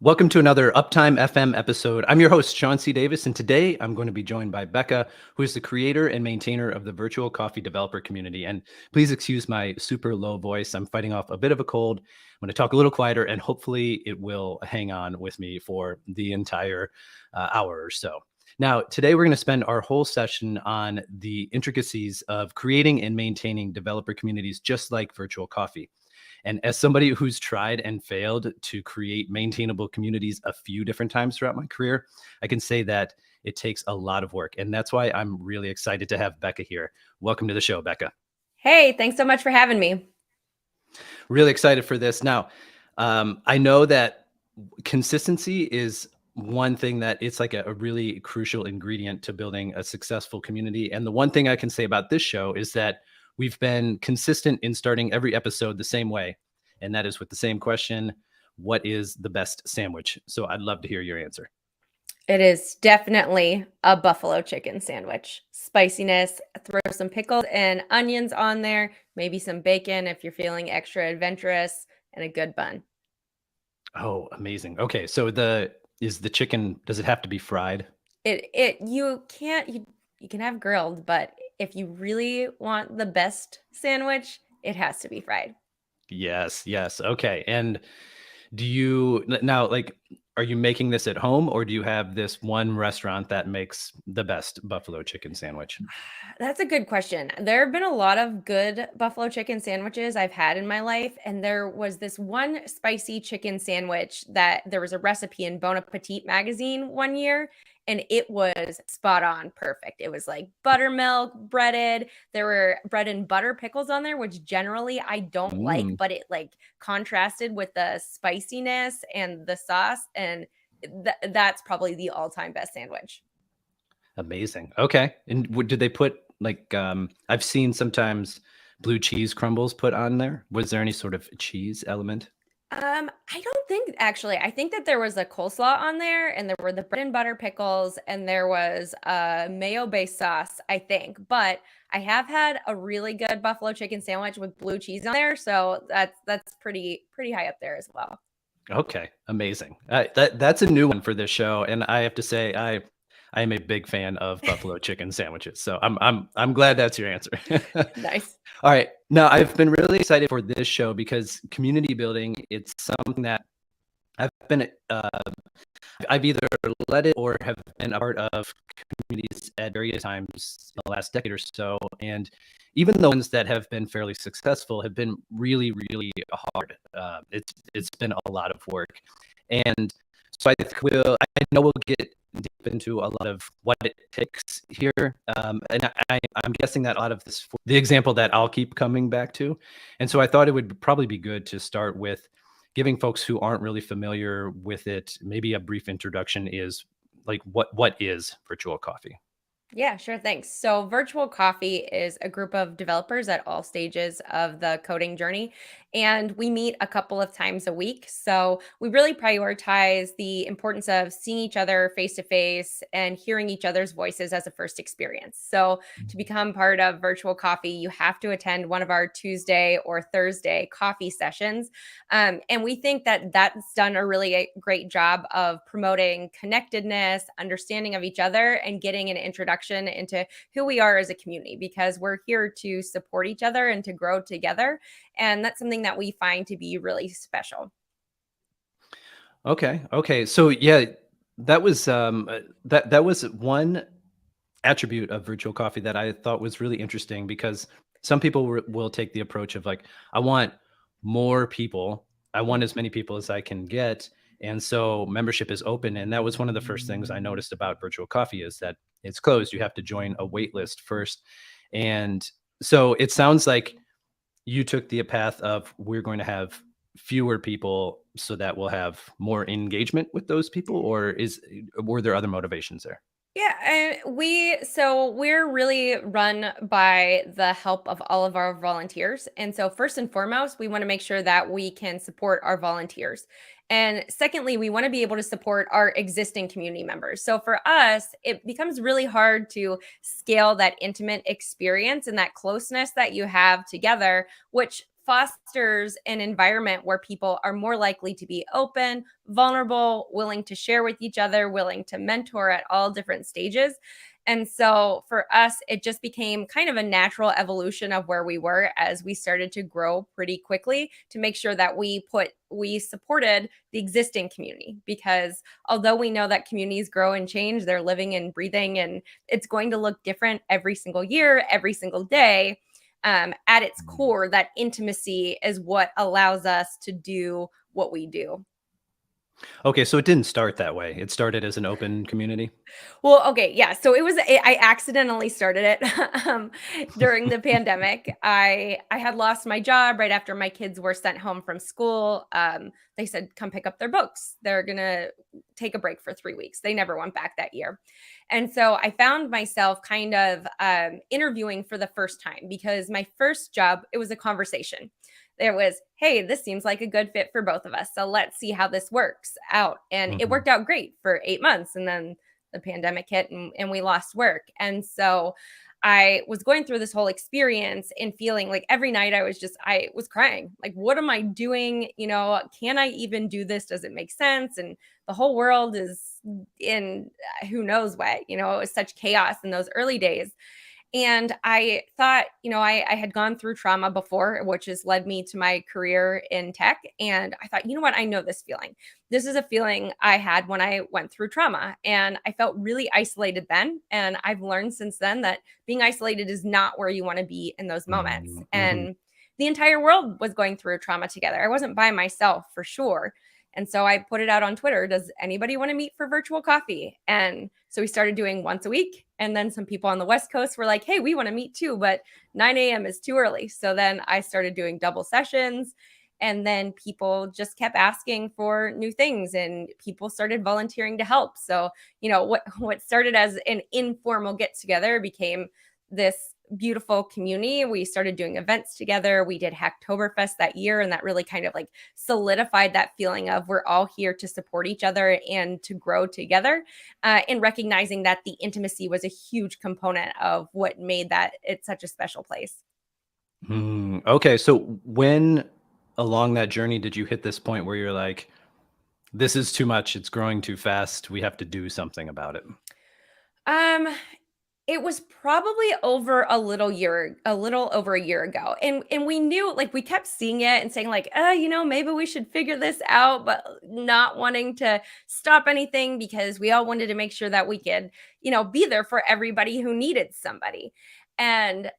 Welcome to another Uptime FM episode. I'm your host, Sean C. Davis, and today I'm going to be joined by Bekah, who is the creator and maintainer of the virtual coffee developer community. And please excuse my super low voice. I'm fighting off a bit of a cold. I'm going to talk a little quieter, and hopefully it will hang on with me for the entire hour or so. Now, today we're going to spend our whole session on the intricacies of creating and maintaining developer communities just like virtual coffee. And as somebody who's tried and failed to create maintainable communities a few different times throughout my career, I can say that it takes a lot of work. And that's why I'm really excited to have Bekah here. Welcome to the show, Bekah. Hey, thanks so much for having me. Really excited for this. Now, I know that consistency is one thing that it's like a really crucial ingredient to building a successful community. And the one thing I can say about this show is that we've been consistent in starting every episode the same way, and that is with the same question: what is the best sandwich? So I'd love to hear your answer. It is definitely a buffalo chicken sandwich. Spiciness, throw some pickles and onions on there, maybe some bacon if you're feeling extra adventurous, and a good bun. Oh, amazing. Okay, so is the chicken, does it have to be fried? You can have grilled, but if you really want the best sandwich, it has to be fried. Yes, yes. Okay. And do you now, like, are you making this at home, or do you have this one restaurant that makes the best buffalo chicken sandwich? That's a good question. There have been a lot of good buffalo chicken sandwiches I've had in my life, and there was this one spicy chicken sandwich that there was a recipe in Bon Appetit magazine one year, and it was spot on perfect. It was like buttermilk, breaded. There were bread and butter pickles on there, which generally I don't like, Mm, but it like contrasted with the spiciness and the sauce, and that's probably the all-time best sandwich. amazing. Okay. And did they put like I've seen sometimes blue cheese crumbles put on there. Was there any sort of cheese element? I don't think actually. I think that there was a coleslaw on there, and there were the bread and butter pickles, and there was a mayo-based sauce, I think. But I have had a really good buffalo chicken sandwich with blue cheese on there, so that's pretty high up there as well. Okay, amazing. That's a new one for this show, and I have to say I am a big fan of buffalo chicken sandwiches. So I'm glad that's your answer. Nice. All right. Now, I've been really excited for this show because community building, it's something that I've been I've either led it or have been a part of communities at various times in the last decade or so. And even the ones that have been fairly successful have been really, really hard. It's been a lot of work. And so I know we'll get deep into a lot of what it takes here. And I'm guessing that a lot of this, the example that I'll keep coming back to. And so I thought it would probably be good to start with giving folks who aren't really familiar with it, maybe a brief introduction is like, what is virtual coffee? Yeah, sure. Thanks. So, Virtual Coffee is a group of developers at all stages of the coding journey, and we meet a couple of times a week. So, we really prioritize the importance of seeing each other face to face and hearing each other's voices as a first experience. So, to become part of Virtual Coffee, you have to attend one of our Tuesday or Thursday coffee sessions. And we think that that's done a really great job of promoting connectedness, understanding of each other, and getting an introduction into who we are as a community because we're here to support each other and to grow together. And that's something that we find to be really special. Okay. Okay. So yeah, that was one attribute of virtual coffee that I thought was really interesting because some people will take the approach of like, I want more people. I want as many people as I can get. And so membership is open. And that was one of the first things I noticed about virtual coffee is that it's closed. You have to join a wait list first. And so it sounds like you took the path of we're going to have fewer people so that we'll have more engagement with those people, or were there other motivations there? Yeah, and we're really run by the help of all of our volunteers. And so first and foremost, we want to make sure that we can support our volunteers. And secondly, we want to be able to support our existing community members. So for us, it becomes really hard to scale that intimate experience and that closeness that you have together, which fosters an environment where people are more likely to be open, vulnerable, willing to share with each other, willing to mentor at all different stages. And so for us, it just became kind of a natural evolution of where we were as we started to grow pretty quickly to make sure that we supported the existing community, because although we know that communities grow and change, they're living and breathing, and it's going to look different every single year, every single day. At its core, that intimacy is what allows us to do what we do. Okay, so it didn't start that way. It started as an open community? Well, okay, yeah. So I accidentally started it during the pandemic. I had lost my job right after my kids were sent home from school. They said, "Come pick up their books. They're gonna take a break for 3 weeks." They never went back that year, and so I found myself kind of interviewing for the first time, because my first job, it was a conversation. There was, "Hey, this seems like a good fit for both of us, so let's see how this works out." And it Mhm. worked out great for 8 months, and then the pandemic hit, and we lost work. And so I was going through this whole experience and feeling like every night I was crying. Like, what am I doing? Can I even do this? Does it make sense? And the whole world is in who knows what, it was such chaos in those early days. And I thought, I had gone through trauma before, which has led me to my career in tech. And I thought, you know what? I know this feeling. This is a feeling I had when I went through trauma. And I felt really isolated then. And I've learned since then that being isolated is not where you want to be in those moments. Mm, mhm. And the entire world was going through trauma together. I wasn't by myself for sure. And so I put it out on Twitter. Does anybody want to meet for virtual coffee? And so we started doing once a week. And then some people on the West Coast were like, "Hey, we want to meet too, but 9 a.m. is too early." So then I started doing double sessions. And then people just kept asking for new things, and people started volunteering to help. So, what started as an informal get together became this beautiful community. We started doing events together. We did Hacktoberfest that year, and that really kind of like solidified that feeling of we're all here to support each other and to grow together, and recognizing that the intimacy was a huge component of what made that it's such a special place. Okay, so when along that journey did you hit this point where you're like, "This is too much, it's growing too fast, we have to do something about it?" Um, It was probably a little over a year ago. And we knew, like, we kept seeing it and saying like, maybe we should figure this out, but not wanting to stop anything, because we all wanted to make sure that we could, be there for everybody who needed somebody. And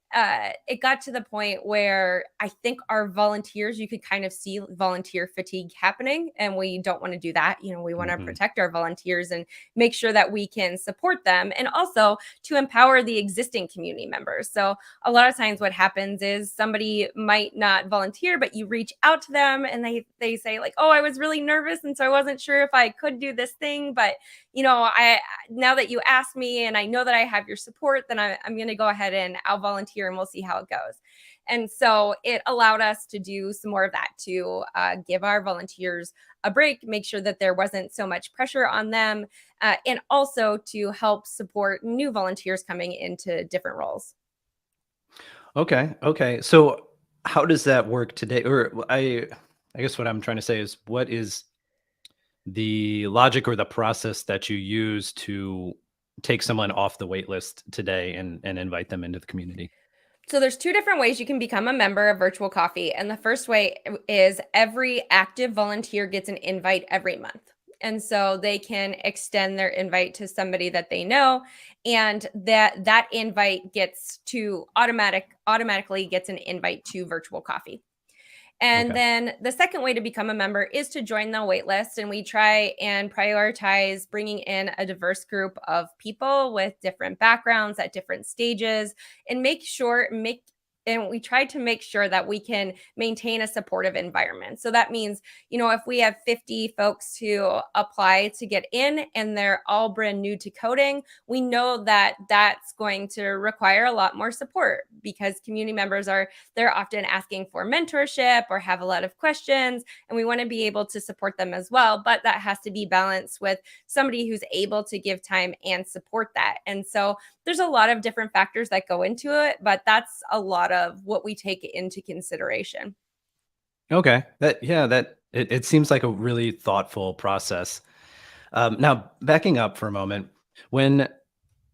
it got to the point where I think our volunteers, you could kind of see volunteer fatigue happening, and we don't want to do that. We want to Mhm. protect our volunteers and make sure that we can support them, and also to empower the existing community members. So a lot of times what happens is somebody might not volunteer, but you reach out to them and they say like, "Oh, I was really nervous, and so I wasn't sure if I could do this thing, but I now that you asked me and I know that I have your support, then I'm going to go ahead and I'll volunteer, and we'll see how it goes." And so it allowed us to do some more of that, to give our volunteers a break, make sure that there wasn't so much pressure on them, and also to help support new volunteers coming into different roles. Okay, okay. So how does that work today? Or I guess what I'm trying to say is, what is the logic or the process that you use to take someone off the wait list today and invite them into the community? So there's two different ways you can become a member of Virtual Coffee. And the first way is every active volunteer gets an invite every month. And so they can extend their invite to somebody that they know, and that invite gets to automatically gets an invite to Virtual Coffee. And Okay. then the second way to become a member is to join the wait list. And we try and prioritize bringing in a diverse group of people with different backgrounds at different stages, and and we try to make sure that we can maintain a supportive environment. So that means, if we have 50 folks who apply to get in and they're all brand new to coding, we know that that's going to require a lot more support, because community members they're often asking for mentorship or have a lot of questions, and we want to be able to support them as well. But that has to be balanced with somebody who's able to give time and support that. And so there's a lot of different factors that go into it, but that's a lot of what we take into consideration. Okay. It seems like a really thoughtful process. Now, backing up for a moment, when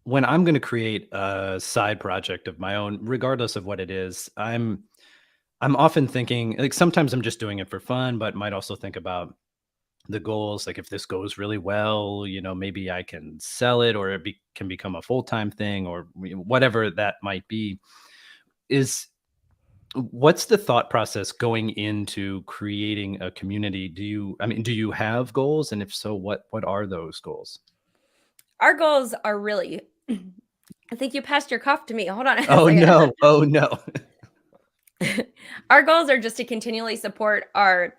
when I'm going to create a side project of my own, regardless of what it is, I'm often thinking like sometimes I'm just doing it for fun, but might also think about the goals. Like if this goes really well, maybe I can sell it or can become a full time thing or whatever that might be. Is What's the thought process going into creating a community? Do you have goals? And if so, what are those goals? Our goals are really I think you passed your cough to me. Hold on a Oh second. no. Oh no. Our goals are just to continually support our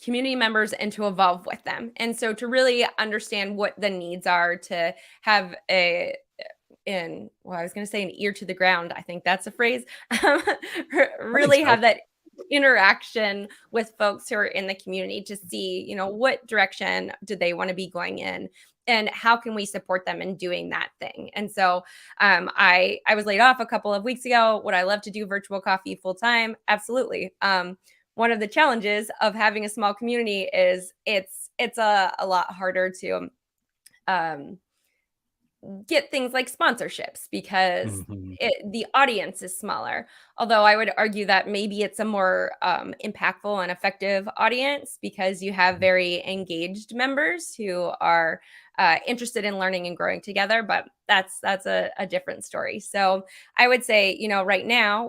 community members and to evolve with them. And so to really understand what the needs are to have I was going to say an ear to the ground. I think that's a phrase. I think Really so. have that interaction with folks who are in the community to see, what direction do they want to be going in and how can we support them in doing that thing. And so I was laid off a couple of weeks ago. Would I love to do virtual coffee full time? Absolutely. One of the challenges of having a small community is it's a lot harder to um, get things like sponsorships because Mhm. the audience is smaller. Although I would argue that maybe it's a more impactful and effective audience because you have very engaged members who are interested in learning and growing together. But that's a different story. So I would say, right now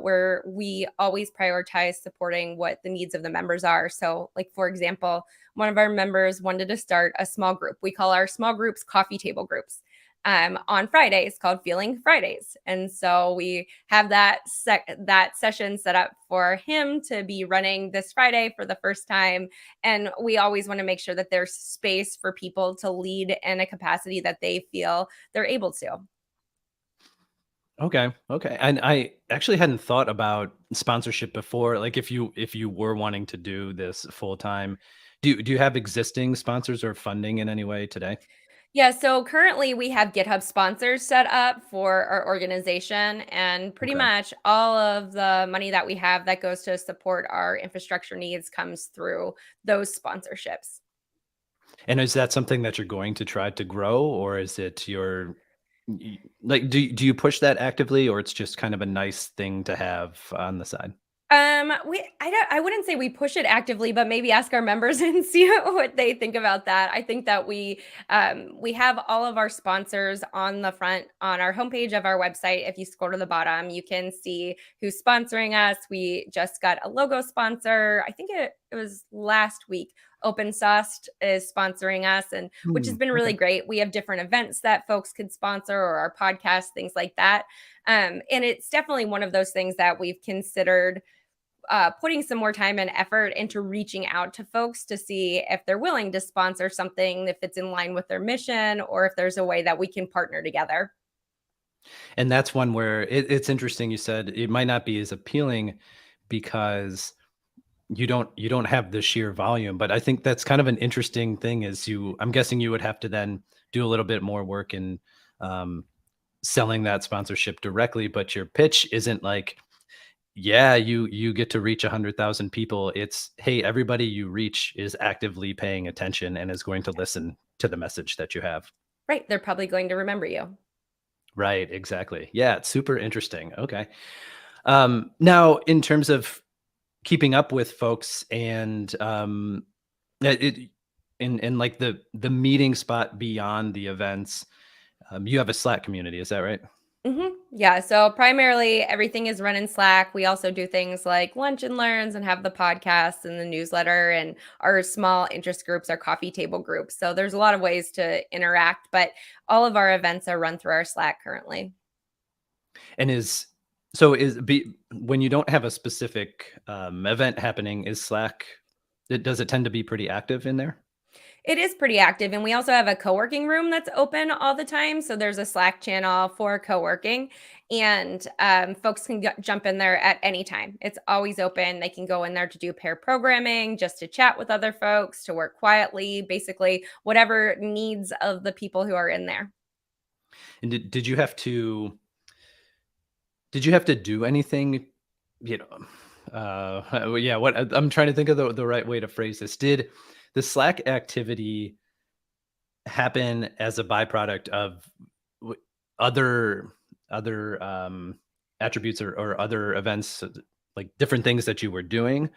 we always prioritize supporting what the needs of the members are. So, like for example, one of our members wanted to start a small group. We call our small groups coffee table groups on Fridays called Feeling Fridays. And so we have that session set up for him to be running this Friday for the first time. And we always want to make sure that there's space for people to lead in a capacity that they feel they're able to. Okay. Okay. And I actually hadn't thought about sponsorship before. Like if you were wanting to do this full time, do you have existing sponsors or funding in any way today? Yeah, so currently we have GitHub sponsors set up for our organization, and pretty Okay. much all of the money that we have that goes to support our infrastructure needs comes through those sponsorships. And is that something that you're going to try to grow, or is it like do you push that actively, or it's just kind of a nice thing to have on the side? I wouldn't say we push it actively, but maybe ask our members and see what they think about that. I think that we have all of our sponsors on the front on our homepage of our website. If you scroll to the bottom, you can see who's sponsoring us. We just got a logo sponsor. I think it was last week. Open Sauced is sponsoring us, and which has been really Okay. great. We have different events that folks could sponsor or our podcast, things like that. And it's definitely one of those things that we've considered putting some more time and effort into reaching out to folks to see if they're willing to sponsor something, if it's in line with their mission, or if there's a way that we can partner together. And that's one where it's interesting. You said it might not be as appealing because you don't have the sheer volume, but I think that's kind of an interesting thing. I'm guessing you would have to then do a little bit more work in um, selling that sponsorship directly, but your pitch isn't like, yeah, you get to reach 100,000 people. It's, hey, everybody you reach is actively paying attention and is going to listen to the message that you have. Right. They're probably going to remember you. Right, exactly. Yeah, it's super interesting. Okay. Now, in terms of keeping up with folks and it in like the meeting spot beyond the events, you have a Slack community, is that right? Yeah. So primarily everything is run in Slack. We also do things like lunch and learns and have the podcast and the newsletter and our small interest groups, our coffee table groups. So there's a lot of ways to interact, but all of our events are run through our Slack currently. And is so is be when you don't have a specific event happening, is Slack does it tend to be pretty active in there? It is pretty active, and we also have a co-working room that's open all the time, so there's a Slack channel for co-working, and, folks can jump in there at any time. It's always open. They can go in there to do pair programming, just to chat with other folks, to work quietly, basically whatever needs of the people who are in there. And did you have to do anything, you know, yeah, I'm trying to think of the right way to phrase this. Did the Slack activity happen as a byproduct of w- other other attributes or other events, like different things that you were doing,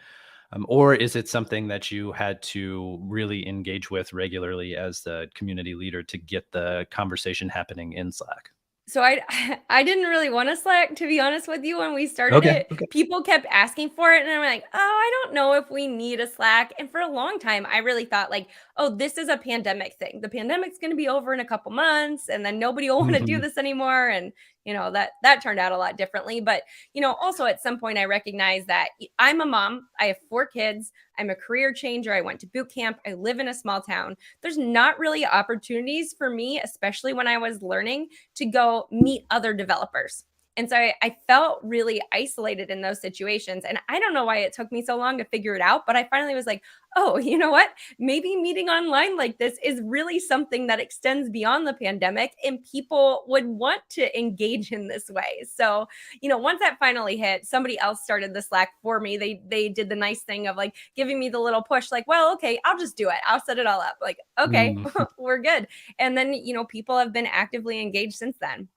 or is it something that you had to really engage with regularly as the community leader to get the conversation happening in Slack? So I I didn't really wanna Slack, to be honest with you, when we started Okay. it. Okay. People kept asking for it, and I'm like, "Oh, I don't know if we need a Slack." And for a long time, I really thought like, "Oh, this is a pandemic thing. The pandemic's gonna be over in a couple months, and then nobody will wanna do Mhm. this anymore." And, that turned out a lot differently. But, also at some point I recognized that I'm a mom, I have 4 kids, I'm a career changer, I went to boot camp, I live in a small town. There's not really opportunities for me, especially when I was learning, to go meet other developers. And so I felt really isolated in those situations. And I don't know why it took me so long to figure it out, but I finally was like, oh, you know what? Maybe meeting online like this is really something that extends beyond the pandemic and people would want to engage in this way. So, once that finally hit, somebody else started the Slack for me. They did the nice thing of like giving me the little push, like, well, okay, I'll just do it. I'll set it all up. Like, okay, Mm. we're good. And then, people have been actively engaged since then.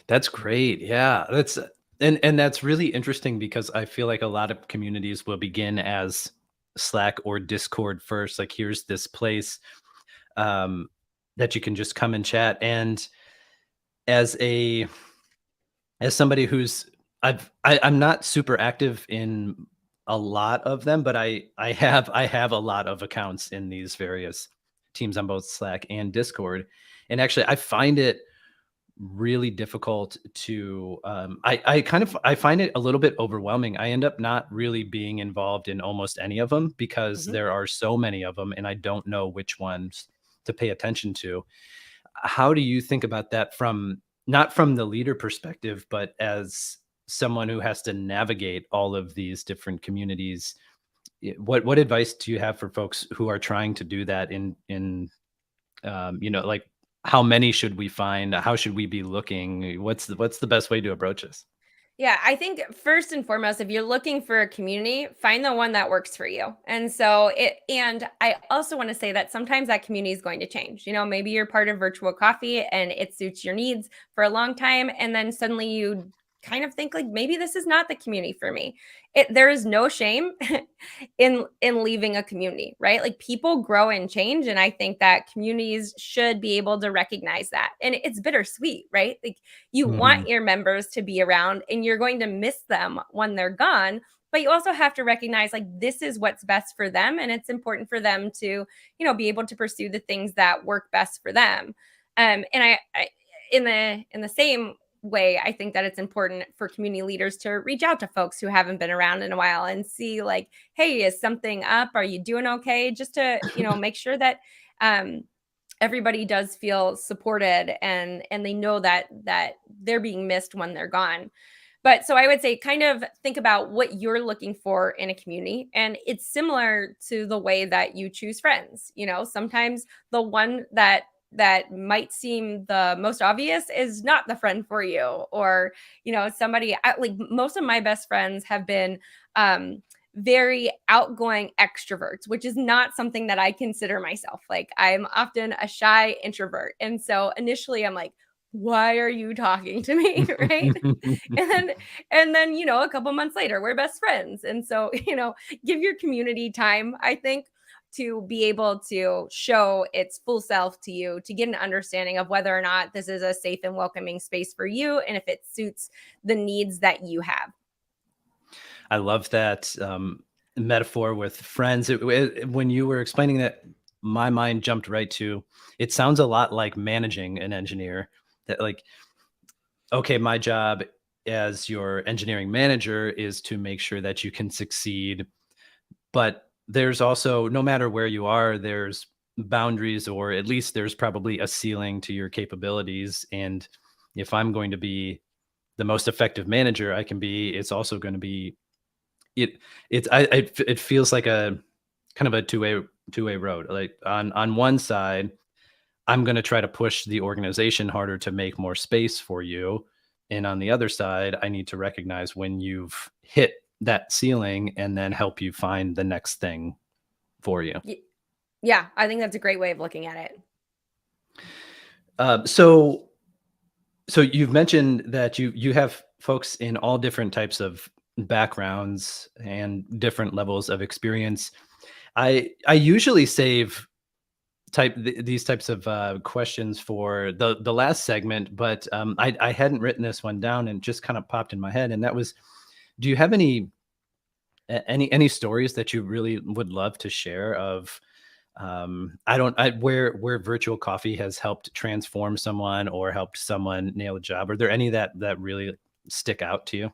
That's great. Yeah, and that's really interesting because I feel like a lot of communities will begin as Slack or Discord first. Like, here's this place um, that you can just come and chat. And as a as somebody who's I'm not super active in a lot of them, but I have a lot of accounts in these various teams on both Slack and Discord. And actually, I find it really difficult to I find it a little bit overwhelming. I end up not really being involved in almost any of them because Mhm. there are so many of them and I don't know which ones to pay attention to. How do you think about that from not from the leader perspective, but as someone who has to navigate all of these different communities? What advice do you have for folks who are trying to do that like how many should we find? How should we be looking? What's the best way to approach this? Yeah, I think first and foremost, if you're looking for a community, find the one that works for you. And I also want to say that sometimes that community is going to change. Maybe you're part of virtual coffee and it suits your needs for a long time. And then suddenly you kind of think like maybe this is not the community for me. There is no shame in leaving a community, right? Like people grow and change. And I think that communities should be able to recognize that. And it's bittersweet, right? Like you Mhm. want your members to be around and you're going to miss them when they're gone, but you also have to recognize like this is what's best for them and it's important for them to be able to pursue the things that work best for them. And I in the same way, I think that it's important for community leaders to reach out to folks who haven't been around in a while and see like, hey, is something up, are you doing okay, just to make sure that um everybody does feel supported and they know that they're being missed when they're gone. But so I would say kind of think about what you're looking for in a community, and it's similar to the way that you choose friends. Sometimes the one that might seem the most obvious is not the friend for you, or like most of my best friends have been very outgoing extroverts, which is not something that I consider myself. Like I'm often a shy introvert. And so initially I'm like, why are you talking to me? Right. And then a couple months later, we're best friends. And so, give your community time, I think, to be able to show its full self to you, to get an understanding of whether or not this is a safe and welcoming space for you and if it suits the needs that you have. I love that metaphor with friends. When you were explaining that, my mind jumped right to. It sounds a lot like managing an engineer. That like, okay, my job as your engineering manager is to make sure that you can succeed. But there's also, no matter where you are, there's boundaries, or at least there's probably a ceiling to your capabilities. And if I'm going to be the most effective manager I can be, it's also going to be it. It feels like a kind of a two-way road. Like on one side, I'm going to try to push the organization harder to make more space for you, and on the other side, I need to recognize when you've hit that ceiling and then help you find the next thing for you. Yeah, I think that's a great way of looking at it. Uh, so so you've mentioned that you have folks in all different types of backgrounds and different levels of experience. I usually save these types of questions for the last segment, but I hadn't written this one down and just kind of popped in my head, and that was, do you have any stories that you really would love to share of I don't I where virtual coffee has helped transform someone or helped someone nail a job? Are there any that really stick out to you?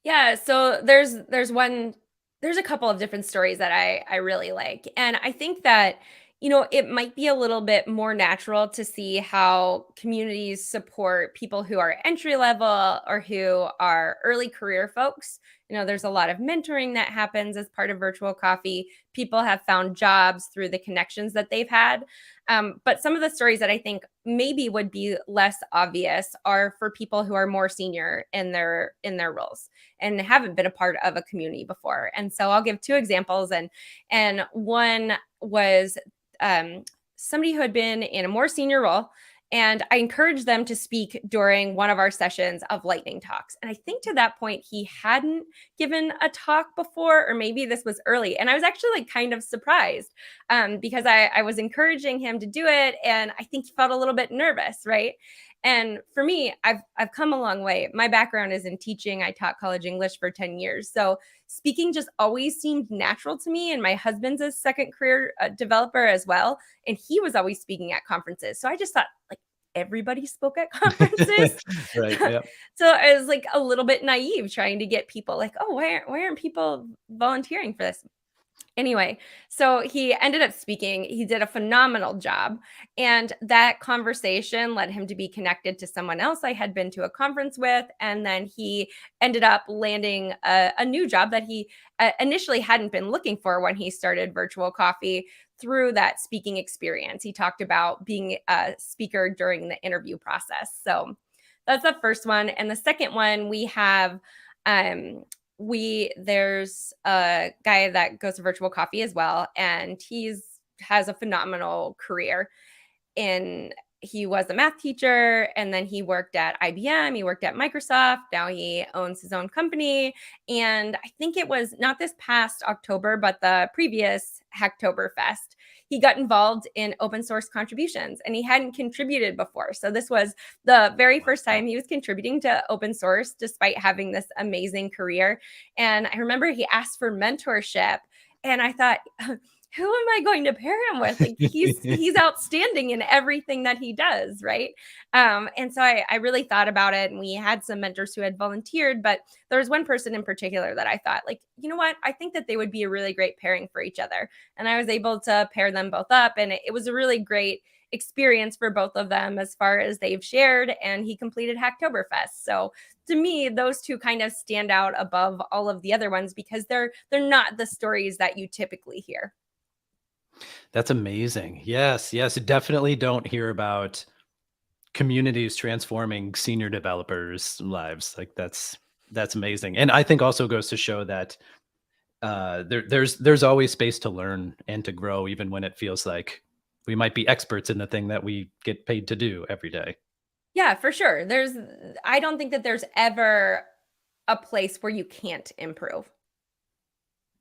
Yeah, so there's a couple of different stories that I really like. And I think that it might be a little bit more natural to see how communities support people who are entry level or who are early career folks. There's a lot of mentoring that happens as part of virtual coffee. People have found jobs through the connections that they've had. But some of the stories that I think maybe would be less obvious are for people who are more senior in their roles and haven't been a part of a community before. And so I'll give two examples, and one was somebody who had been in a more senior role, and I encouraged them to speak during one of our sessions of lightning talks. And I think to that point he hadn't given a talk before, or maybe this was early, and I was actually like kind of surprised because I was encouraging him to do it, and I think he felt a little bit nervous, right? And for me, I've come a long way. My background is in teaching. I taught college English for 10 years. So speaking just always seemed natural to me. And my husband's a second career developer as well. And he was always speaking at conferences. So I just thought, like, everybody spoke at conferences. Right. Yeah. So I was like a little bit naive trying to get people like, oh, why aren't people volunteering for this? Anyway, so he ended up speaking. He did a phenomenal job. And that conversation led him to be connected to someone else I had been to a conference with. And then he ended up landing a new job that he initially hadn't been looking for when he started virtual coffee through that speaking experience. He talked about being a speaker during the interview process. So that's the first one. And the second one, we have um there's a guy that goes to virtual coffee as well, and he's has a phenomenal career in he was a math teacher, and then he worked at IBM, he worked at Microsoft, now he owns his own company. And I think it was not this past October, but the previous Hacktoberfest, he got involved in open source contributions, and he hadn't contributed before. So this was the very first time he was contributing to open source despite having this amazing career. And I remember he asked for mentorship, and I thought, who am I going to pair him with? Like, he's outstanding in everything that he does, right? And so I really thought about it, and we had some mentors who had volunteered, but there was one person in particular that I thought, like, you know what? I think that they would be a really great pairing for each other. And I was able to pair them both up, and it was a really great experience for both of them as far as they've shared. And he completed Hacktoberfest. So to me, those two kind of stand out above all of the other ones because they're not the stories that you typically hear. That's amazing. Yes, yes. Definitely don't hear about communities transforming senior developers' lives. Like that's amazing. And I think also goes to show that there's always space to learn and to grow, even when it feels like we might be experts in the thing that we get paid to do every day. Yeah, for sure. I don't think that there's ever a place where you can't improve.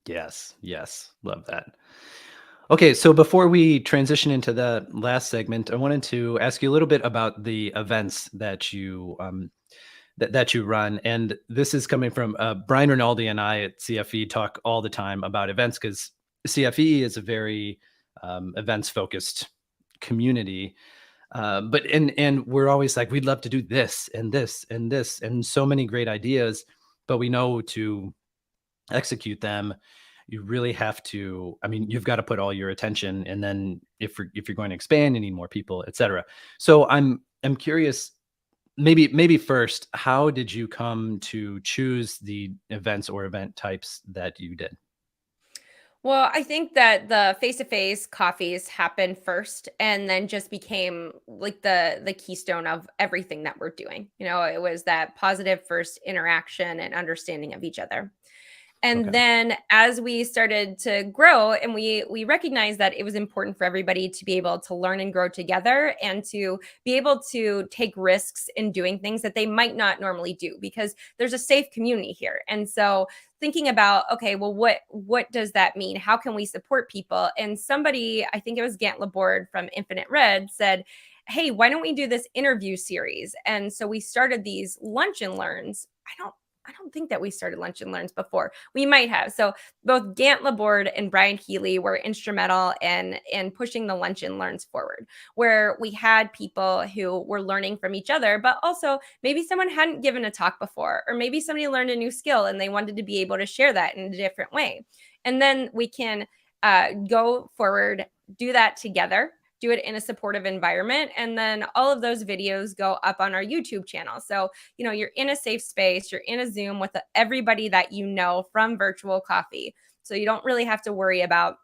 Yes, yes. Love that. Okay, so before we transition into the last segment, I wanted to ask you a little bit about the events that that you run. And this is coming from Brian Rinaldi and I at CFE talk all the time about events because CFE is a very events focused community. But and we're always like, we'd love to do this and this and this and so many great ideas, but we know to execute them, you really have to, I mean, you've got to put all your attention, and then if you're going to expand, you need more people, etc. So I'm curious, maybe first, how did you come to choose the events or event types that you did? Well, I think that the face-to-face coffees happened first and then just became like the keystone of everything that we're doing. It was that positive first interaction and understanding of each other. And Okay. then as we started to grow and we recognized that it was important for everybody to be able to learn and grow together and to be able to take risks in doing things that they might not normally do because there's a safe community here. And so thinking about, okay, well, what does that mean? How can we support people? And somebody, I think it was Gant Laborde from Infinite Red, said, hey, why don't we do this interview series? And so we started these lunch and learns. I don't think that we started lunch and learns before. We might have. So both Gant Laborde and Brian Healy were instrumental in pushing the lunch and learns forward, where we had people who were learning from each other, but also maybe someone hadn't given a talk before, or maybe somebody learned a new skill and they wanted to be able to share that in a different way. And then we can go forward, do that together, do it in a supportive environment, and then all of those videos go up on our YouTube channel. So you're in a safe space, you're in a Zoom with everybody that you know from virtual coffee, so you don't really have to worry about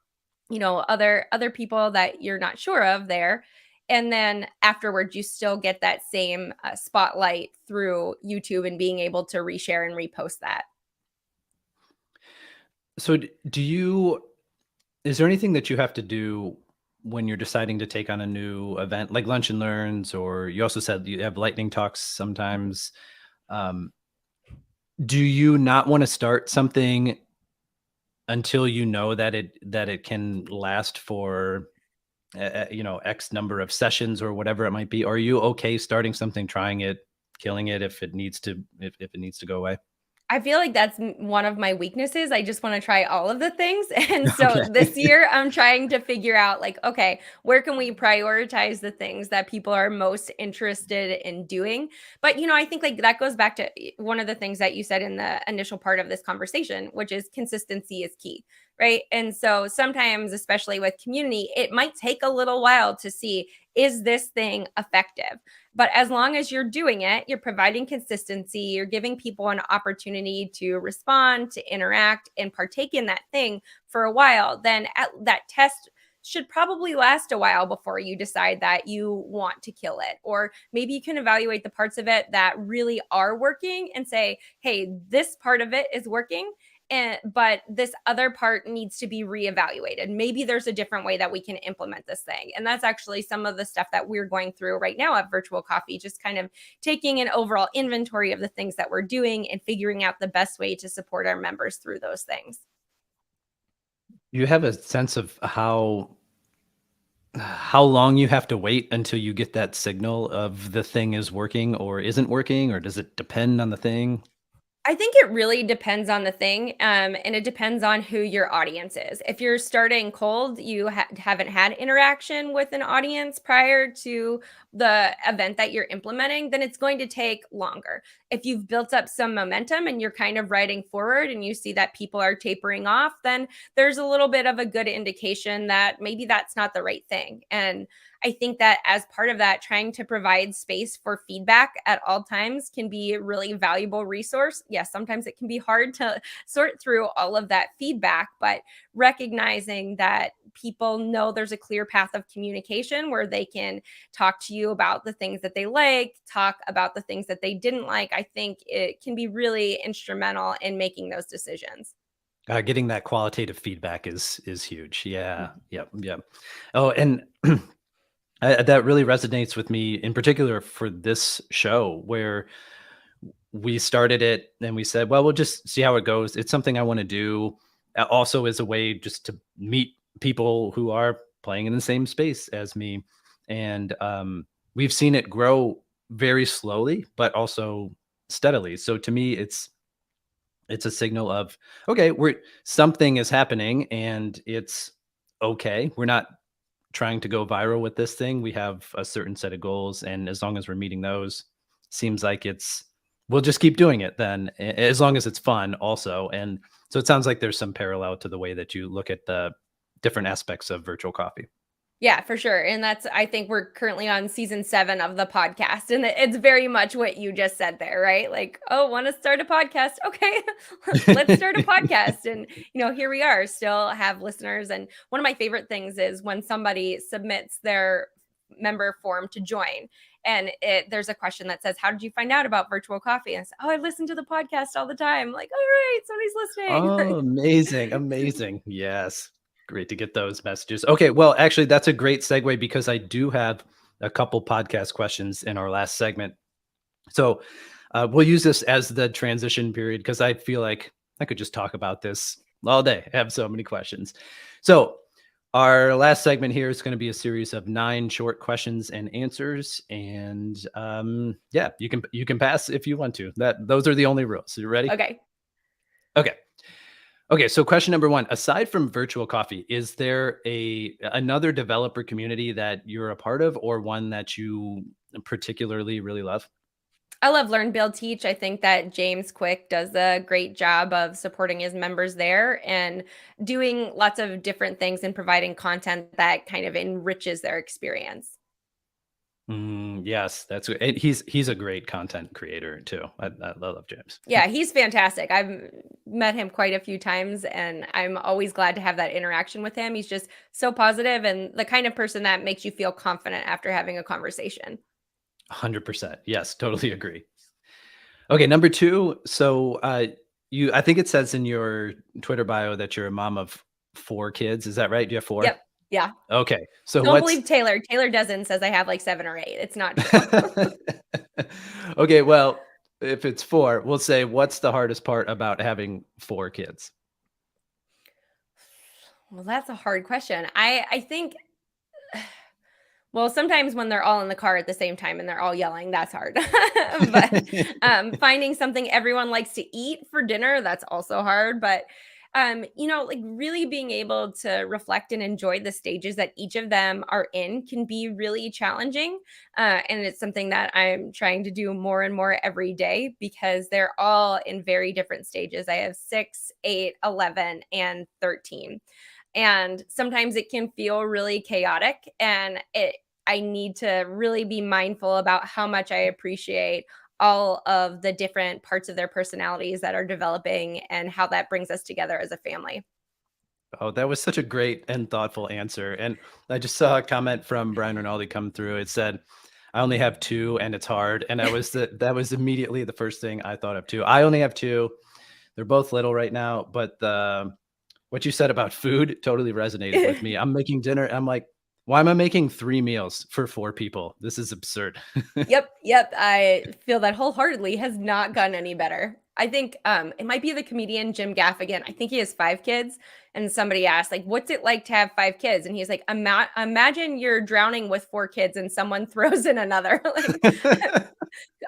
other people that you're not sure of there. And then afterwards you still get that same spotlight through YouTube and being able to reshare and repost that. So do you is there anything that you have to do when you're deciding to take on a new event like lunch and learns, or you also said you have lightning talks sometimes? Um, do you not want to start something until you know that it can last for X number of sessions or whatever it might be? Or are you okay starting something, trying it, killing it if it needs to if it needs to go away? I feel like that's one of my weaknesses. I just want to try all of the things. And so Okay. this year I'm trying to figure out, like, okay, where can we prioritize the things that people are most interested in doing? But I think like that goes back to one of the things that you said in the initial part of this conversation, which is consistency is key. Right. And so sometimes, especially with community, it might take a little while to see, is this thing effective? But as long as you're doing it, you're providing consistency, you're giving people an opportunity to respond, to interact, and partake in that thing for a while, then that test should probably last a while before you decide that you want to kill it. Or maybe you can evaluate the parts of it that really are working and say, hey, this part of it is working, but this other part needs to be reevaluated. Maybe there's a different way that we can implement this thing. And that's actually some of the stuff that we're going through right now at Virtual Coffee, just kind of taking an overall inventory of the things that we're doing and figuring out the best way to support our members through those things. You have a sense of how long you have to wait until you get that signal of the thing is working or isn't working, or does it depend on the thing? I think it really depends on the thing, and it depends on who your audience is. If you're starting cold, you haven't had interaction with an audience prior to the event that you're implementing, then it's going to take longer. If you've built up some momentum and you're kind of riding forward and you see that people are tapering off, then there's a little bit of a good indication that maybe that's not the right thing. And I think that as part of that, trying to provide space for feedback at all times can be a really valuable resource. Yes, sometimes it can be hard to sort through all of that feedback, but recognizing that people know there's a clear path of communication where they can talk to you about the things that they like, talk about the things that they didn't like, I think it can be really instrumental in making those decisions. Getting that qualitative feedback is huge. Yeah. Yep. Yep. Oh, and that really resonates with me in particular for this show, where we started it and we said, well, we'll just see how it goes. It's something I want to do, also as a way just to meet people who are playing in the same space as me. And we've seen it grow very slowly, but also steadily. So to me, it's a signal of, okay, we're something is happening and it's okay. We're not trying to go viral with this thing. We have a certain set of goals, and as long as we're meeting those, seems like we'll just keep doing it then, as long as it's fun also. And so it sounds like there's some parallel to the way that you look at the different aspects of virtual coffee. Yeah, for sure. And I think we're currently on season 7 of the podcast. And it's very much what you just said there, right? Like, oh, want to start a podcast? Okay, let's start a podcast. And, here we are, still have listeners. And one of my favorite things is when somebody submits their member form to join. And there's a question that says, how did you find out about virtual coffee? And I said, oh, I listen to the podcast all the time. Like, all right, somebody's listening. Oh, amazing. Amazing. Yes. Great to get those messages. Okay. Well, actually, that's a great segue because I do have a couple podcast questions in our last segment. So we'll use this as the transition period because I feel like I could just talk about this all day. I have so many questions. So our last segment here is going to be a series of 9 short questions and answers. And yeah, you can pass if you want to. Those are the only rules. You ready? Okay. Okay. Okay, so question number 1, aside from virtual coffee, is there another developer community that you're a part of or one that you particularly really love? I love Learn, Build, Teach. I think that James Quick does a great job of supporting his members there and doing lots of different things and providing content that kind of enriches their experience. Yes, that's and he's a great content creator too. I love James. Yeah, he's fantastic. I've met him quite a few times and I'm always glad to have that interaction with him. He's just so positive and the kind of person that makes you feel confident after having a conversation. 100%. Yes, totally agree. Okay, number 2. So I think it says in your Twitter bio that you're a mom of 4 kids. Is that right? Do you have 4? Yep. Yeah. Okay. So Don't believe Taylor. Taylor doesn't says I have like 7 or 8. It's not true. Okay, well, if it's 4, we'll say what's the hardest part about having 4 kids? Well, that's a hard question. I think well, sometimes when they're all in the car at the same time and they're all yelling, that's hard. But finding something everyone likes to eat for dinner, that's also hard. But like really being able to reflect and enjoy the stages that each of them are in can be really challenging. And it's something that I'm trying to do more and more every day because they're all in very different stages. I have 6, 8, 11, and 13. And sometimes it can feel really chaotic and I need to really be mindful about how much I appreciate all of the different parts of their personalities that are developing and how that brings us together as a family. Oh, that was such a great and thoughtful answer. And I just saw a comment from Brian Rinaldi come through. It said, I only have 2 and it's hard. And that was immediately the first thing I thought of too. I only have 2. They're both little right now, but what you said about food totally resonated with me. I'm making dinner. I'm like, why am I making 3 meals for 4 people? This is absurd. Yep. I feel that wholeheartedly has not gotten any better. I think it might be the comedian Jim Gaffigan. I think he has 5 kids. And somebody asked, like, what's it like to have 5 kids? And he's like, imagine you're drowning with 4 kids and someone throws in another. Like,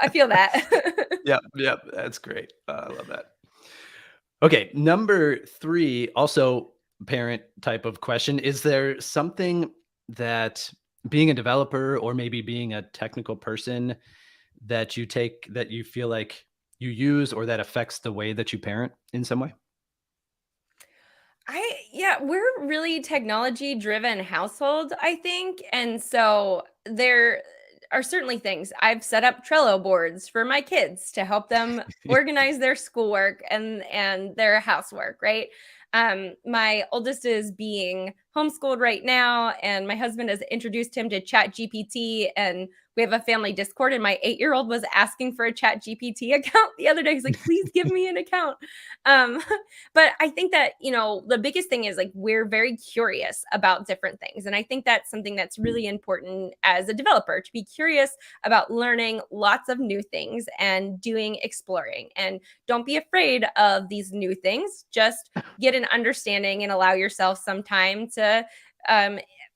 I feel that. Yep. That's great. I love that. Okay, number 3, also parent type of question. Is there something that being a developer or maybe being a technical person that you feel like you use or that affects the way that you parent in some way? Yeah, we're really technology driven household, I think. And so there are certainly things I've set up Trello boards for my kids to help them organize their schoolwork and their housework, right? My oldest is being homeschooled right now, and my husband has introduced him to Chat GPT, and we have a family Discord, and my 8-year-old was asking for a Chat GPT account the other day. He's like, please give me an account. Um, but I think that, the biggest thing is like we're very curious about different things. And I think that's something that's really important as a developer to be curious about learning lots of new things and doing exploring. And don't be afraid of these new things. Just get an understanding and allow yourself some time to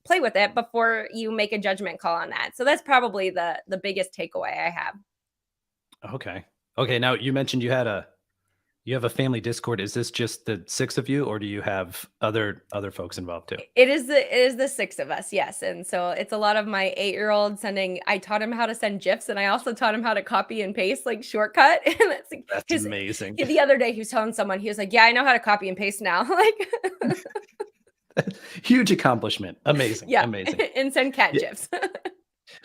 play with it before you make a judgment call on that. So that's probably the biggest takeaway I have. Okay. Okay, now you mentioned you have a family Discord. Is this just the 6 of you or do you have other folks involved too? It is the 6 of us, yes. And so it's a lot of my 8-year-old sending. I taught him how to send GIFs and I also taught him how to copy and paste like shortcut. And that's like That's amazing. the other day he was telling someone, he was like, yeah, I know how to copy and paste now. Like Huge accomplishment. Amazing. Yeah, Amazing. and send cat Yeah. gifs.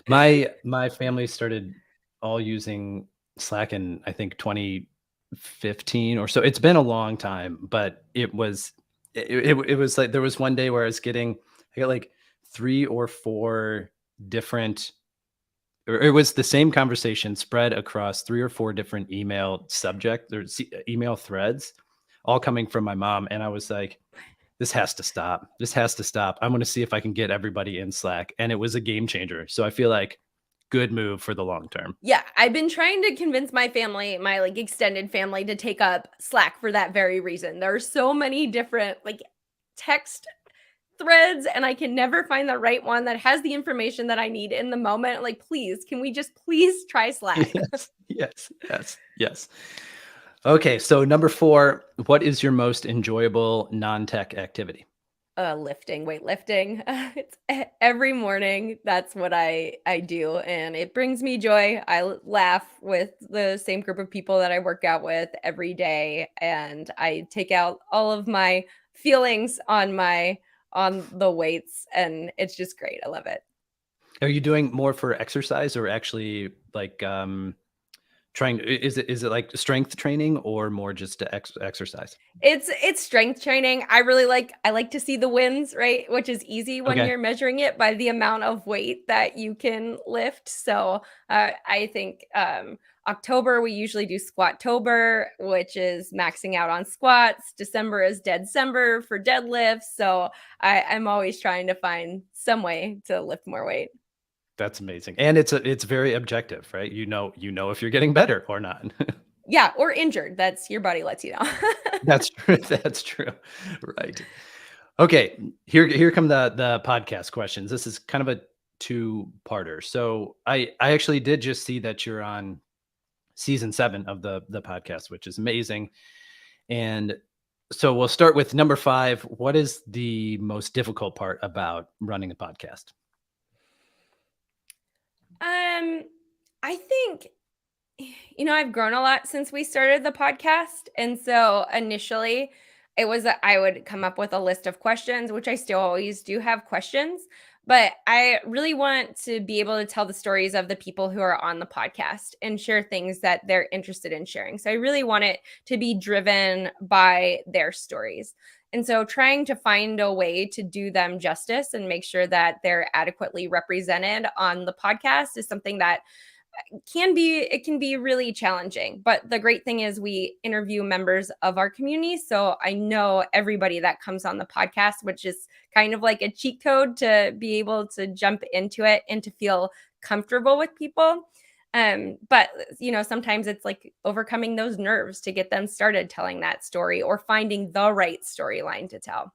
My family started all using Slack in, I think, 2015 or so. It's been a long time, but it was like there was one day where I got like 3 or 4 different, or it was the same conversation spread across 3 or 4 different email subject or email threads, all coming from my mom, and I was like, "This has to stop. This has to stop. I'm gonna see if I can get everybody in Slack," and it was a game changer. So I feel like good move for the long term. Yeah, I've been trying to convince my family, my, like, extended family to take up Slack for that very reason. There are so many different, like, text threads, and I can never find the right one that has the information that I need in the moment. Like, please, can we just please try Slack? Yes, yes, yes, yes. Okay, so number 4, what is your most enjoyable non-tech activity? Lifting, weightlifting. It's every morning. That's what I do, and it brings me joy. Laugh with the same group of people that I work out with every day, and I take out all of my feelings on the weights, and it's just great. I love it. Are you doing more for exercise or actually like is it like strength training or more just to exercise? It's strength training. I like to see the wins, right? Which is easy when Okay. you're measuring it by the amount of weight that you can lift. So, I think, October, we usually do Squattober, which is maxing out on squats. December is Deadcember for deadlifts. So, I'm always trying to find some way to lift more weight. That's amazing. And it's very objective, right? You know if you're getting better or not. Yeah, or injured. That's your body lets you know. That's true. That's true. Right. Okay. Here come the podcast questions. This is kind of a two-parter. So I actually did just see that you're on season 7 of the podcast, which is amazing. And so we'll start with number 5. What is the most difficult part about running a podcast? Um, I think I've grown a lot since we started the podcast. And so initially, it was that I would come up with a list of questions, which I still always do have questions. But I really want to be able to tell the stories of the people who are on the podcast and share things that they're interested in sharing. So I really want it to be driven by their stories. And so trying to find a way to do them justice and make sure that they're adequately represented on the podcast is something that can be really challenging. But the great thing is we interview members of our community, so I know everybody that comes on the podcast, which is kind of like a cheat code to be able to jump into it and to feel comfortable with people. But sometimes it's like overcoming those nerves to get them started telling that story or finding the right storyline to tell.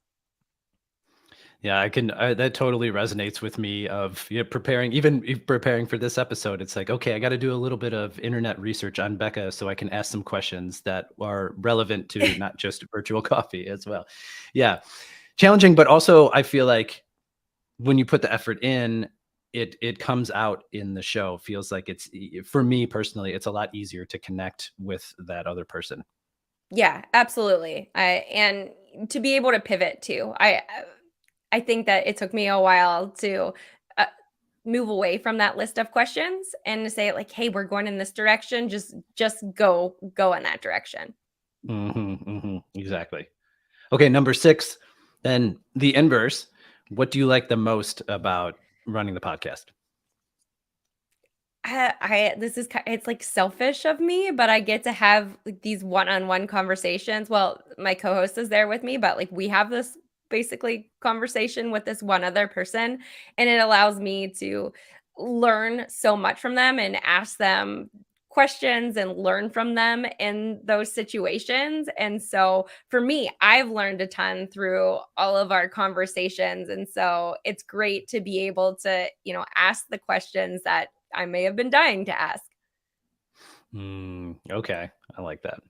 Yeah, that totally resonates with me of, preparing for this episode. It's like, okay, I got to do a little bit of internet research on Bekah so I can ask some questions that are relevant to not just virtual coffee as well. Yeah. Challenging, but also I feel like when you put the effort in, it comes out in the show. Feels like for me personally, it's a lot easier to connect with that other person. Yeah, absolutely. And to be able to pivot too. I think that it took me a while to uh, move away from that list of questions and to say like, "Hey, we're going in this direction. Just go in that direction." Exactly. Okay, number 6, then the inverse. What do you like the most about running the podcast? I this is it's like selfish of me, but I get to have like these one-on-one conversations. Well, my co-host is there with me, but like we have this basically conversation with this one other person, and it allows me to learn so much from them and ask them questions and learn from them in those situations. And so for me, I've learned a ton through all of our conversations. And so it's great to be able to, ask the questions that I may have been dying to ask. Okay, I like that.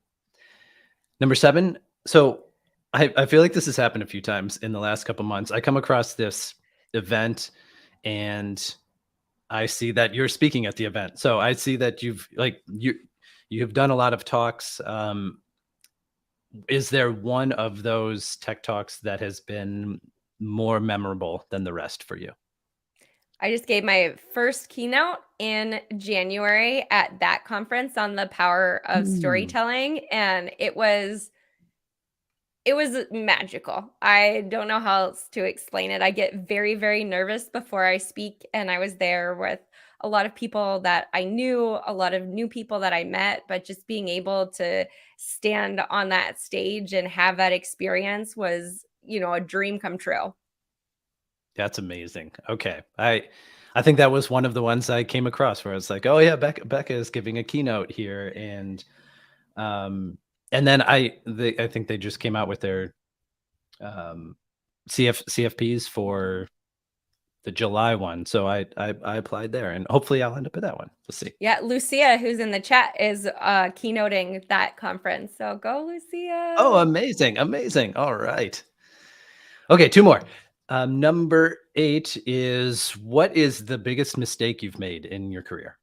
Number 7. So I feel like this has happened a few times in the last couple months. I come across this event and I see that you're speaking at the event. So I see that you've done a lot of talks. Is there one of those tech talks that has been more memorable than the rest for you? I just gave my first keynote in January at that conference on the power of Mm. storytelling, and it was magical. I don't know how else to explain it. I get very, very nervous before I speak, and I was there with a lot of people that I knew, a lot of new people that I met, but just being able to stand on that stage and have that experience was, a dream come true. That's amazing. Okay. I think that was one of the ones I came across where I was like, "Oh yeah, Becca is giving a keynote here." And then I think they just came out with their um CFPs for the July one. So I applied there and hopefully I'll end up at that one. We'll see. Yeah, Lucia, who's in the chat, is keynoting that conference. So go, Oh, Lucia. amazing. Amazing. All right. Okay, two more. Number 8 is, what is the biggest mistake you've made in your career?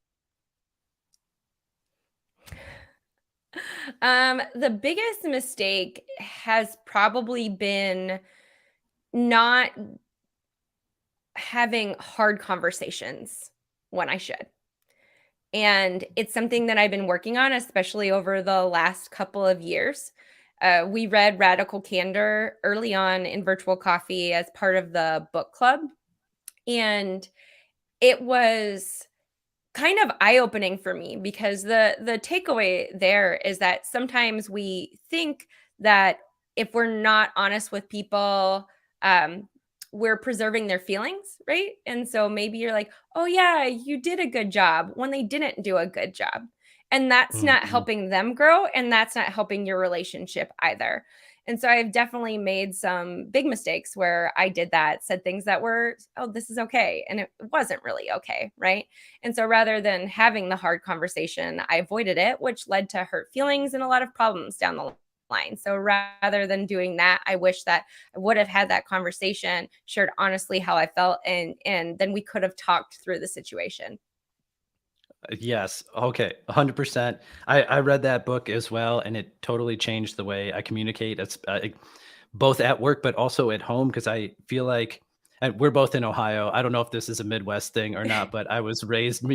The biggest mistake has probably been not having hard conversations when I should. And it's something that I've been working on, especially over the last couple of years. We read Radical Candor early on in Virtual Coffee as part of the book club. And it was kind of eye-opening for me because the takeaway there is that sometimes we think that if we're not honest with people, um, we're preserving their feelings, right? And so maybe you're like, "Oh yeah, you did a good job," when they didn't do a good job. And that's not Mhm. helping them grow, and that's not helping your relationship either. And so I've definitely made some big mistakes where I did that, said things that were, "Oh, this is okay," and it wasn't really okay, right? And so rather than having the hard conversation, I avoided it, which led to hurt feelings and a lot of problems down the line. So rather than doing that, I wish that I would have had that conversation, shared honestly how I felt, and then we could have talked through the situation. Yes. Okay. 100%. I read that book as well, and it totally changed the way I communicate. It's both at work, but also at home. Cause I feel like, and we're both in Ohio. I don't know if this is a Midwest thing or not, but I was raised,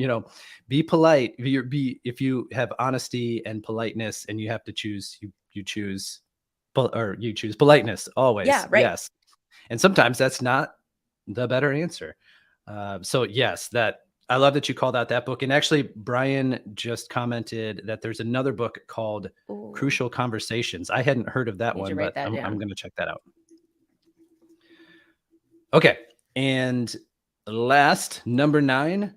be polite. If you have honesty and politeness and you have to choose, you choose, or you choose politeness always. Yeah, right. Yes. And sometimes that's not the better answer. So yes, that I love that you called out that book. And actually, Brian just commented that there's another book called Ooh, Crucial Conversations. I hadn't heard of that need to one, write but that I'm down. going to check that out. Okay, and last, number 9.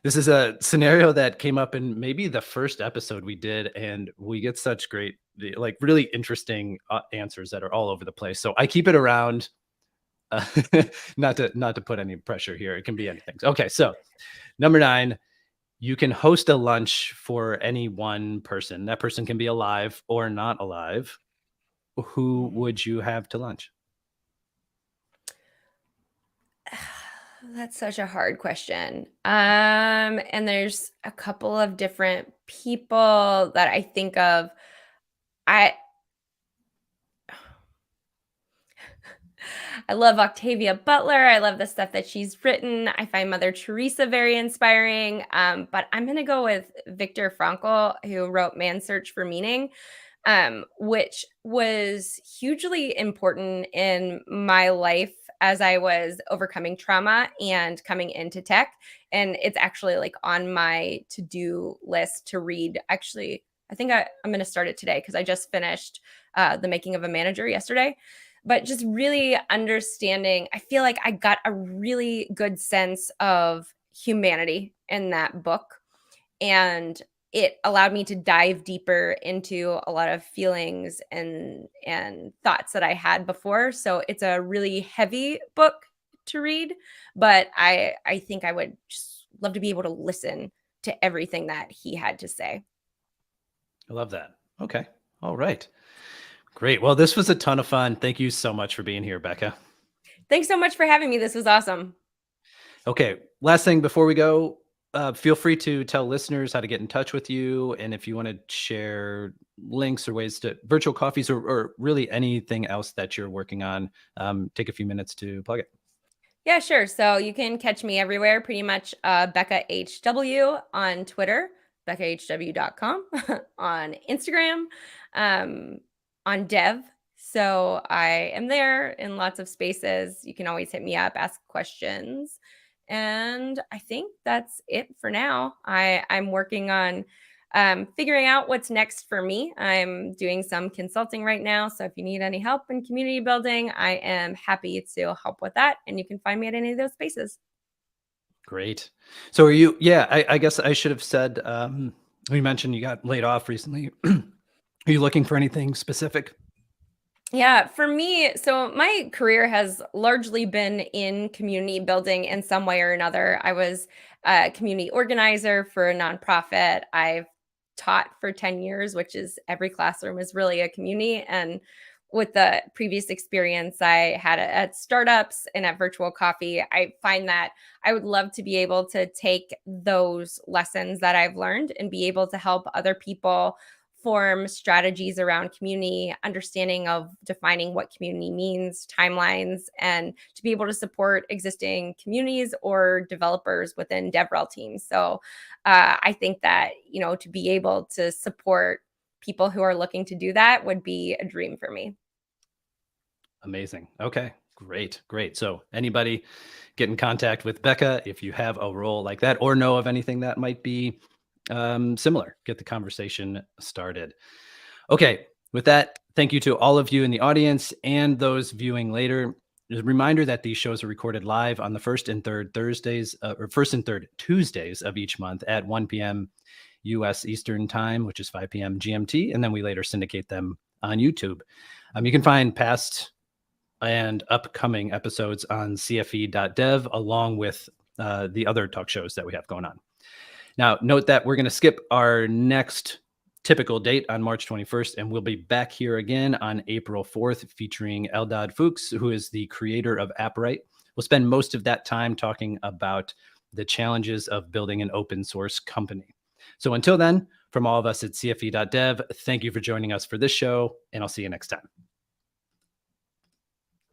This is a scenario that came up in maybe the first episode we did, and we get such great, like really interesting answers that are all over the place. So I keep it around. Uh, not to put any pressure here. It can be anything. Okay, so number 9, you can host a lunch for any one person. That person can be alive or not alive. Who would you have to lunch? That's such a hard question. And there's a couple of different people that I think of. I I love Octavia Butler. I love the stuff that she's written. I find Mother Teresa very inspiring. But I'm going to go with Viktor Frankl, who wrote Man's Search for Meaning, which was hugely important in my life as I was overcoming trauma and coming into tech. And it's actually like on my to do list to read. Actually, I think I'm going to start it today because I just finished The Making of a Manager yesterday. But just really understanding, I feel like I got a really good sense of humanity in that book. And it allowed me to dive deeper into a lot of feelings and thoughts that I had before. So it's a really heavy book to read, but I think I would just love to be able to listen to everything that he had to say. I love that. Okay. All right. Great. Well, this was a ton of fun. Thank you so much for being here, Becca. Thanks so much for having me. This was awesome. Okay. Last thing before we go, feel free to tell listeners how to get in touch with you. And if you want to share links or ways to virtual coffees or really anything else that you're working on, take a few minutes to plug it. Yeah, sure. So you can catch me everywhere, pretty much Bekah HW on Twitter, bekahhw.com, on Instagram, um, on Dev. So I am there in lots of spaces. You can always hit me up, ask questions. And I think that's it for now. I'm working on figuring out what's next for me. I'm doing some consulting right now. So if you need any help in community building, I am happy to help with that. And you can find me at any of those spaces. Great. So are you, yeah, I guess I should have said, you mentioned you got laid off recently. Are you looking for anything specific? Yeah, for me, so my career has largely been in community building in some way or another. I was a community organizer for a nonprofit. I've taught for 10 years, which is every classroom is really a community. And with the previous experience I had at startups and at Virtual Coffee, I find that I would love to be able to take those lessons that I've learned and be able to help other people form strategies around community, understanding of defining what community means, timelines, and to be able to support existing communities or developers within DevRel teams. So I think that, to be able to support people who are looking to do that would be a dream for me. Amazing. Okay, great, great. So anybody get in contact with Bekah if you have a role like that or know of anything that might be similar. Get the conversation started. Okay, with that, thank you to all of you in the audience and those viewing later. There's a reminder that these shows are recorded live on the first and third Tuesdays of each month at 1 p.m. U.S. Eastern Time, which is 5 p.m. GMT, and then we later syndicate them on YouTube. You can find past and upcoming episodes on cfe.dev along with the other talk shows that we have going on. Now, note that we're going to skip our next typical date on March 21st, and we'll be back here again on April 4th, featuring Eldad Fuchs, who is the creator of AppWrite. We'll spend most of that time talking about the challenges of building an open source company. So until then, from all of us at cfe.dev, thank you for joining us for this show, and I'll see you next time.